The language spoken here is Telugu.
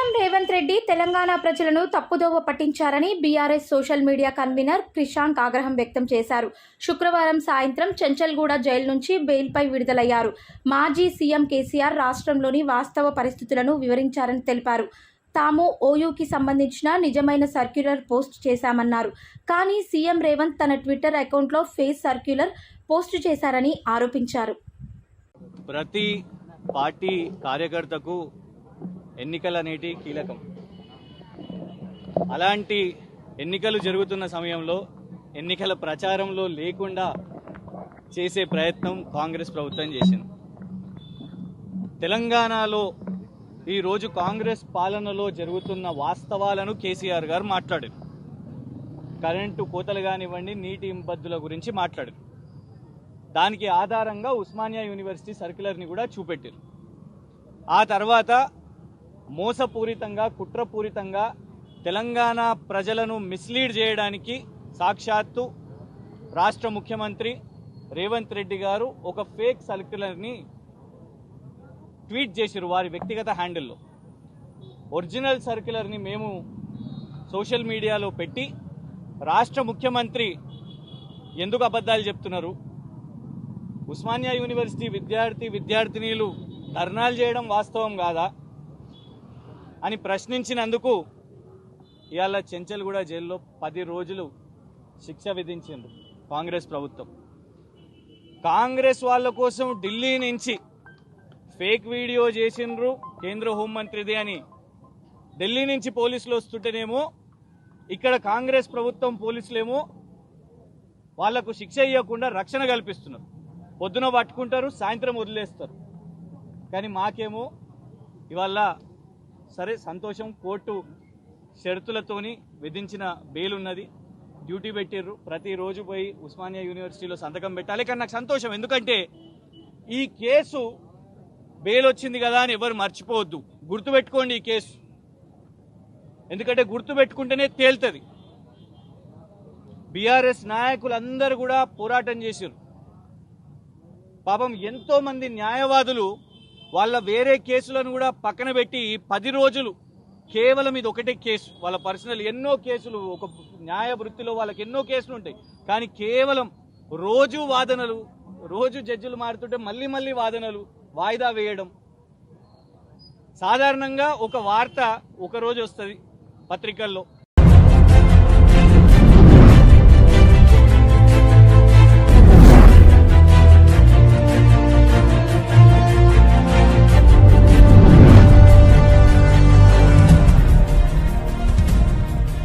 సీఎం రేవంత్ రెడ్డి తెలంగాణ ప్రజలను తప్పుదోవ పట్టించారని BRS social media convener Krishank ఆగ్రహం వ్యక్తం చేశారు. శుక్రవారం సాయంత్రం చెంచల్గూడ జైలు నుంచి బెయిల్పై విడుదలయ్యారు. మాజీ సీఎం కేసీఆర్ రాష్ట్రంలోని వాస్తవ పరిస్థితులను వివరించారని తెలిపారు. తాము ఓయూకి సంబంధించిన నిజమైన సర్క్యులర్ పోస్ట్ చేశామన్నారు. కానీ సీఎం రేవంత్ తన ట్విట్టర్ అకౌంట్లో ఫేక్ సర్క్యులర్ పోస్టు చేశారని ఆరోపించారు. ప్రతి పార్టీ కార్యకర్తకు ఎన్నికలు అనేటి కీలకం. అలాంటి ఎన్నికలు జరుగుతున్న సమయంలో ఎన్నికల ప్రచారంలో లేకుండా చేసే ప్రయత్నం కాంగ్రెస్ ప్రభుత్వం చేసింది. తెలంగాణలో ఈరోజు కాంగ్రెస్ పాలనలో జరుగుతున్న వాస్తవాలను కేసీఆర్ గారు మాట్లాడారు. కరెంటు కోతలు కానివ్వండి, నీటి ఇంపద్దుల గురించి మాట్లాడారు. దానికి ఆధారంగా ఉస్మానియా యూనివర్సిటీ సర్క్యులర్ని కూడా చూపెట్టారు. ఆ తర్వాత మోసపూరితంగా, కుట్రపూరితంగా తెలంగాణ ప్రజలను మిస్లీడ్ చేయడానికి సాక్షాత్తు రాష్ట్ర ముఖ్యమంత్రి రేవంత్ రెడ్డి గారు ఒక ఫేక్ సర్క్యులర్ని ట్వీట్ చేశారు వారి వ్యక్తిగత హ్యాండిల్లో. ఒరిజినల్ సర్క్యులర్ని మేము సోషల్ మీడియాలో పెట్టి రాష్ట్ర ముఖ్యమంత్రి ఎందుకు అబద్ధాలు చెప్తున్నారు, ఉస్మానియా యూనివర్సిటీ విద్యార్థినీలు ధర్నాలు చేయడం వాస్తవం కాదా అని ప్రశ్నించినందుకు ఇవాళ చెంచల్గూడ జైల్లో 10 రోజులు శిక్ష విధించింది కాంగ్రెస్ ప్రభుత్వం. కాంగ్రెస్ వాళ్ళ కోసం ఢిల్లీ నుంచి ఫేక్ వీడియో చేసిండ్రు కేంద్ర హోంమంత్రిది అని ఢిల్లీ నుంచి పోలీసులు వస్తుంటేనేమో ఇక్కడ కాంగ్రెస్ ప్రభుత్వం పోలీసులేమో వాళ్లకు శిక్ష ఇవ్వకుండా రక్షణ కల్పిస్తున్నారు. పొద్దున పట్టుకుంటారు, సాయంత్రం వదిలేస్తారు. కానీ మాకేమో ఇవాళ సరే సంతోషం, కోర్టు షరతులతోని విధించిన బెయిల్ ఉన్నది, డ్యూటీ పెట్టిర్రు, ప్రతిరోజు పోయి ఉస్మానియా యూనివర్సిటీలో సంతకం పెట్టాలి. కానీ నాకు సంతోషం, ఎందుకంటే ఈ కేసు బెయిల్ వచ్చింది కదా అని ఎవరు మర్చిపోవద్దు, గుర్తుపెట్టుకోండి ఈ కేసు. ఎందుకంటే గుర్తుపెట్టుకుంటేనే తేలుతుంది. బీఆర్ఎస్ నాయకులందరూ కూడా పోరాటం చేశారు. పాపం ఎంతో మంది న్యాయవాదులు వాళ్ళ వేరే కేసులను కూడా పక్కన పెట్టి 10 రోజులు కేవలం ఇది ఒకటే కేసు, వాళ్ళ పర్సనల్ ఎన్నో కేసులు, ఒక న్యాయ వృత్తిలో వాళ్ళకి ఎన్నో కేసులు ఉంటాయి, కానీ కేవలం రోజు వాదనలు, రోజు జడ్జిలు మారుతుంటే మళ్ళీ వాదనలు వాయిదా వేయడం. సాధారణంగా ఒక వార్త ఒక రోజు వస్తుంది పత్రికల్లో,